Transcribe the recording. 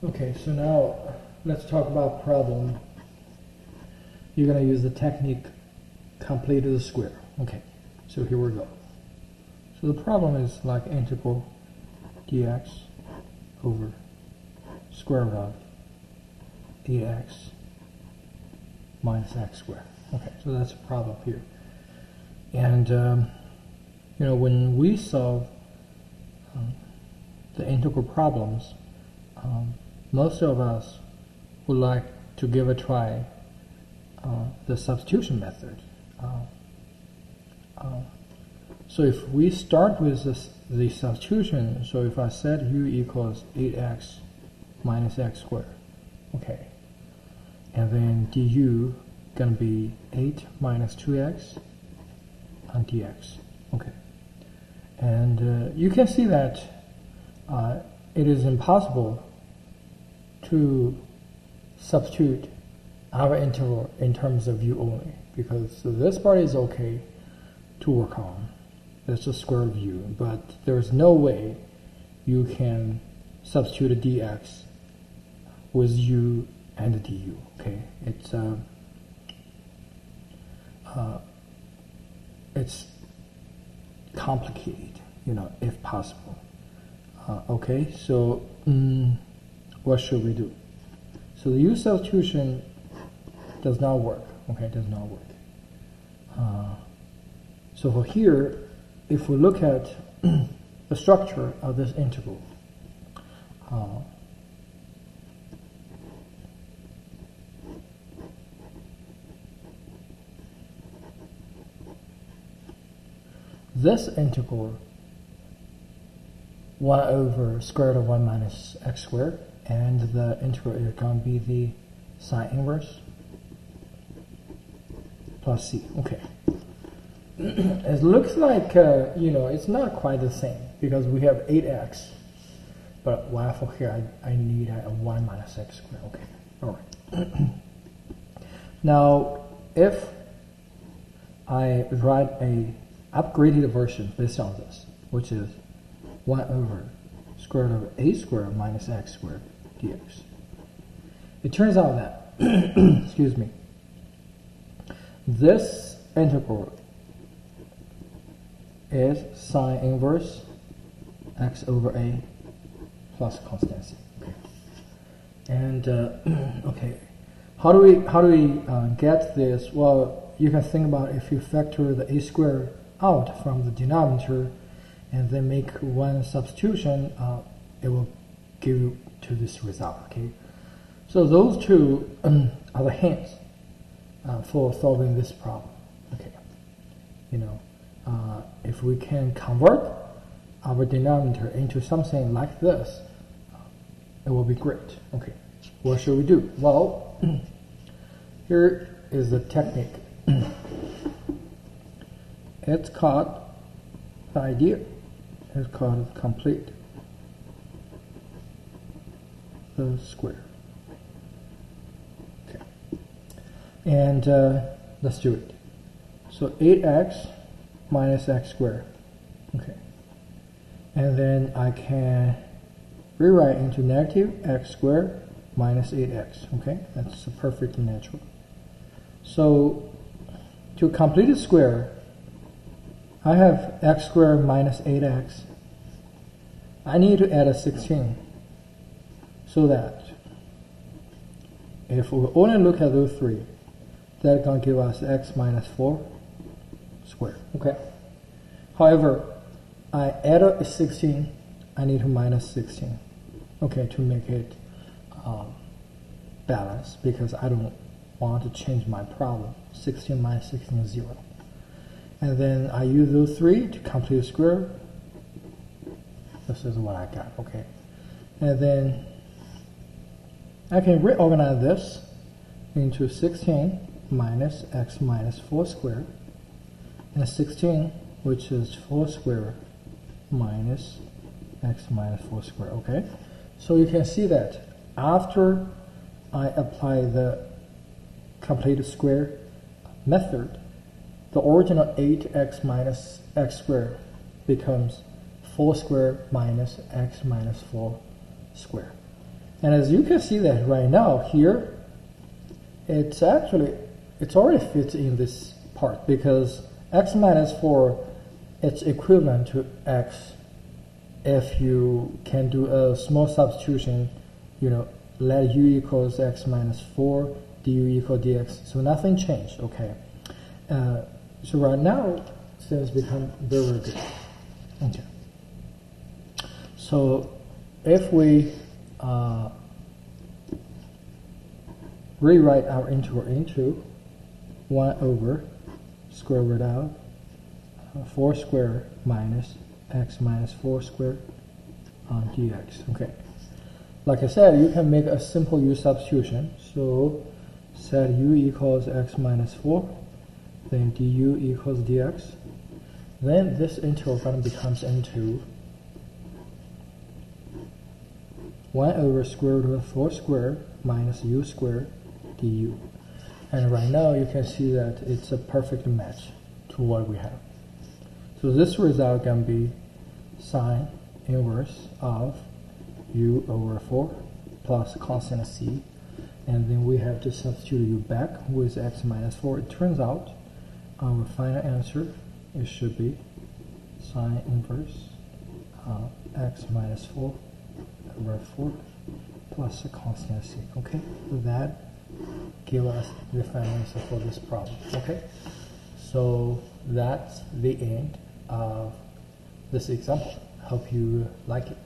Okay, so now let's talk about problem. You're going to use the technique complete the square. Okay, so here we go. So the problem is like integral dx over square root of 8x minus x squared. Okay, so that's a problem here. And when we solve the integral problems, most of us would like to give a try the substitution method. So if we start with the substitution, so if I set u equals 8x minus x squared, okay, and then du gonna be 8 minus 2x on dx, okay, and you can see that it is impossible to substitute our integral in terms of u only, because this part is okay to work on. That's the square root of u, but there's no way you can substitute a dx with u and du. Okay, it's complicated, if possible. Okay, so what should we do? So the u substitution does not work. Okay, does not work. So for here, if we look at the structure of this integral, this integral 1 over square root of 1 minus x squared, and the integral is going to be the sine inverse plus c. Okay. It looks like, it's not quite the same, because we have 8x, but while for here I need a 1 minus x squared. Okay, all right. Now, if I write a upgraded version based on this, which is 1 over square root of a squared minus x squared dx, it turns out that, excuse me, this integral is sine inverse x over a plus constancy. Okay. And okay, how do we get this? Well, you can think about if you factor the a squared out from the denominator and then make one substitution, it will give you to this result. Okay, so those two are the hints for solving this problem. Okay, if we can convert our denominator into something like this, it will be great. Okay, what should we do? Well, here is the technique. It's called, the idea is called complete the square. Okay, and let's do it. So 8x minus x squared. Okay, and then I can rewrite into negative x squared minus 8x. Okay, that's perfectly natural. So to complete the square, I have x squared minus 8x. I need to add a 16, so that if we only look at those three, that's going to give us x minus 4 squared. Okay. However, I add a 16, I need to minus 16. Okay, to make it balanced, because I don't want to change my problem. 16 minus 16 is 0. And then I use those three to complete the square. This is what I got. Okay. And then I can reorganize this into 16 minus x minus 4 squared, and 16, which is 4 squared minus x minus 4 squared. Okay, so you can see that after I apply the complete square method, the original 8x minus x squared becomes 4 squared minus x minus 4 squared. And as you can see that right now here, it's already fits in this part because x minus 4, it's equivalent to x if you can do a small substitution, let u equals x minus 4, du equal dx, so nothing changed, okay? So right now, things become very, very good. Okay. So if we rewrite our integral into 1 over square root of 4 squared minus x minus 4 squared dx. Okay. Like I said, you can make a simple u substitution. So set u equals x minus 4, then du equals dx. Then this integral going to becomes into 1 over square root of 4 squared minus u squared du. And right now you can see that it's a perfect match to what we have. So this result can be sine inverse of u over 4 plus constant c. And then we have to substitute u back with x minus 4. It turns out our final answer, it should be sine inverse of x minus 4 over 4 plus a constant c. Okay, so that gives us the final answer for this problem. Okay, so that's the end of this example. Hope you like it.